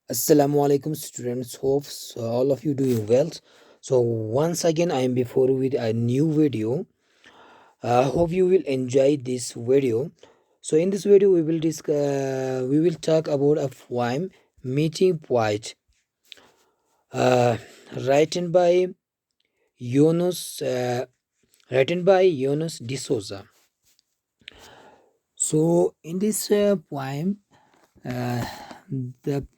Assalamu alaikum students, hope all of you doing well. So once again I am before you with a new video. Hope you will enjoy this video. So in this video we will talk about a poem Meeting Point, uh, written by Yunus D'Souza. So in this poem, uh, the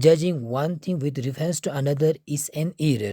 judging one thing with reference to another is an error.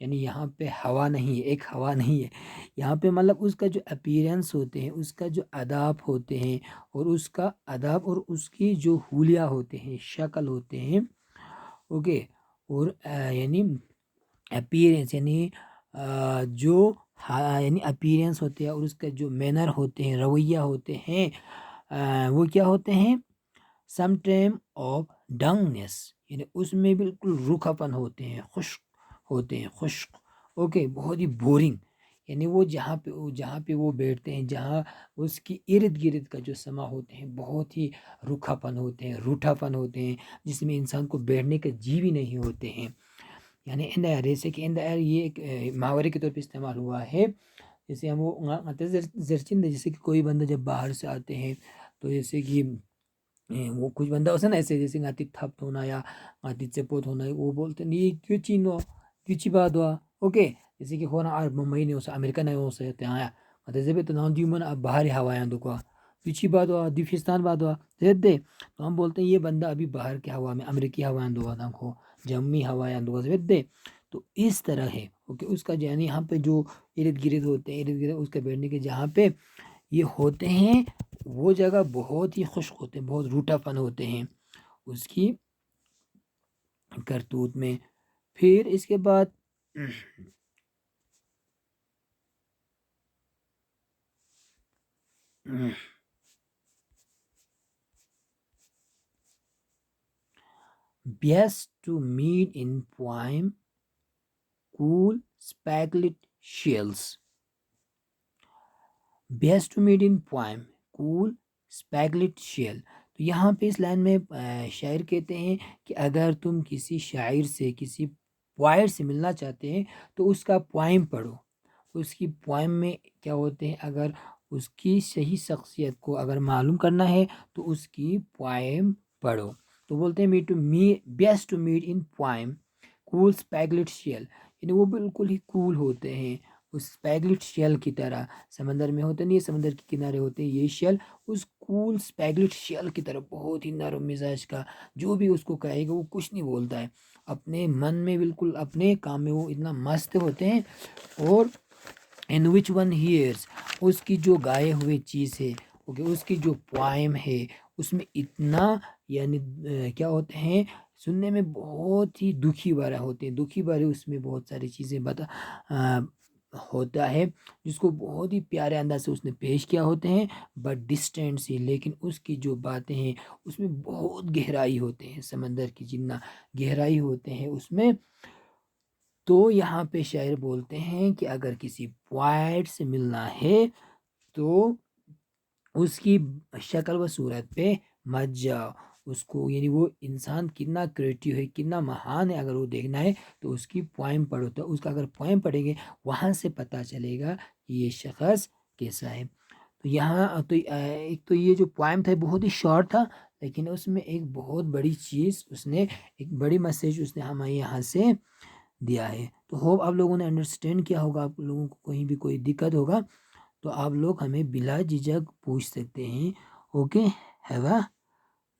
یعنی یہاں پہ ہوا نہیں ہے، ایک ہوا نہیں ہے یہاں پہ، مطلب اس کا جو اپیرنس ہوتے ہیں، اس کا جو آداب ہوتے ہیں، اور اس کا آداب اور اس کی جو حلیہ ہوتے ہیں، شکل ہوتے ہیں، اوکے، اور یعنی اپیرنس یعنی جو یعنی اپیرنس ہوتے ہیں، اور اس کا جو مینر ہوتے ہیں، رویہ ہوتے ہیں، وہ کیا ہوتے ہیں؟ سم ٹائم آف ڈنگنیس، یعنی اس میں بالکل روکھا پن ہوتے ہیں، خشک ہوتے ہیں، خشک، اوکے، بہت ہی بورنگ، یعنی وہ جہاں پہ وہ بیٹھتے ہیں، جہاں اس کی ارد گرد کا جو سما ہوتے ہیں، بہت ہی روکھا پن ہوتے ہیں، روٹھا پن ہوتے ہیں، جس میں انسان کو بیٹھنے کا جی بھی نہیں ہوتے ہیں. یعنی ان دا ایئر، جیسے کہ ان دا ایئر یہ ایک محاورے کے طور پہ استعمال ہوا ہے. جیسے ہم وہ زرچند، جیسے کہ کوئی بندہ جب باہر سے آتے ہیں تو جیسے کہ وہ کچھ بندہ ہوتا ہے نا ایسے، جیسے گاتی تھپت ہونا یا گاتی چپوت ہونا، وہ بولتے ہیں یہ کیوں چینو کیوں چی بات ہوا، اوکے، جیسے کہ ہونا آر ممبئی نے اسے امریکہ نے اسے آیا جب تو نام دیومن اب باہر ہی ہوا آندو کو پیچھی بات ہوا دیفستان بات ہوا دے، تو ہم بولتے ہیں یہ بندہ ابھی باہر کے ہوا میں، امریکی ہوا آندو ہوا کو جمی ہوا آندو دے. تو اس طرح ہے، اوکے، اس کا یعنی یہاں پہ جو ارد گرد ہوتے ہیں، ارد گرد اس کے بیٹھنے کے جہاں پہ یہ ہوتے ہیں، وہ جگہ بہت ہی خشک ہوتے ہیں، بہت روٹا پن ہوتے ہیں اس کی کرتوت میں. پھر اس کے بعد best to meet in poem cool spaglet shells. Best to meet in poem cool spaglet shell. تو یہاں پہ اس لائن میں شاعر کہتے ہیں کہ اگر تم کسی شاعر سے، کسی پوائٹ سے ملنا چاہتے ہیں تو اس کا پوائم پڑھو. اس کی پوائم میں کیا ہوتے ہیں، اگر اس کی صحیح شخصیت کو اگر معلوم کرنا ہے تو اس کی پوائم پڑھو. تو بولتے ہیں best to meet in poem cool spaglet shell, یعنی وہ بالکل ہی کول ہوتے ہیں، اس اسپیگلٹ شیل کی طرح. سمندر میں ہوتے نہیں، سمندر کے کنارے ہوتے ہیں یہ شیل، اس کول اسپیگلٹ شیل کی طرح بہت ہی نرم مزاج کا، جو بھی اس کو کہے گا وہ کچھ نہیں بولتا ہے، اپنے من میں بالکل اپنے کام میں وہ اتنا مست ہوتے ہیں. اور ان وچ ون ہیئرس، اس کی جو گائے ہوئے چیز ہے، اوکے، اس کی جو پوائم ہے، اس میں اتنا یعنی کیا ہوتے ہیں، سننے میں بہت ہی دکھی بھرا ہوتے ہیں، دکھی بھرے اس میں بہت ساری چیزیں ہوتا ہے، جس کو بہت ہی پیارے انداز سے اس نے پیش کیا ہوتے ہیں، بٹ ڈسٹینٹ سے، لیکن اس کی جو باتیں ہیں اس میں بہت گہرائی ہوتے ہیں، سمندر کی جتنا گہرائی ہوتے ہیں اس میں. تو یہاں پہ شاعر بولتے ہیں کہ اگر کسی پوائٹ سے ملنا ہے تو اس کی شکل و صورت پہ مت جاؤ، اس کو یعنی وہ انسان کتنا کریٹیو ہے، کتنا مہان ہے، اگر وہ دیکھنا ہے تو اس کی پوائم پڑھو. تو اس کا اگر پوائم پڑھیں گے وہاں سے پتہ چلے گا کہ یہ شخص کیسا ہے. تو یہاں تو ایک تو یہ جو پوائم تھا بہت ہی شارٹ تھا، لیکن اس میں ایک بہت بڑی چیز اس نے، ایک بڑی میسیج اس نے ہمیں یہاں سے دیا ہے. تو ہوپ آپ لوگوں نے انڈرسٹینڈ کیا ہوگا. آپ لوگوں کو کہیں بھی کوئی دقت ہوگا تو آپ لوگ ہمیں بلا جھجک پوچھ سکتے ہیں. Okay, have a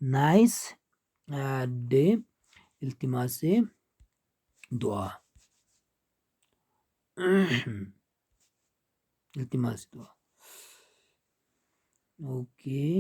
nice day. التماس سے دعا، التماس سے دعا. اوکے.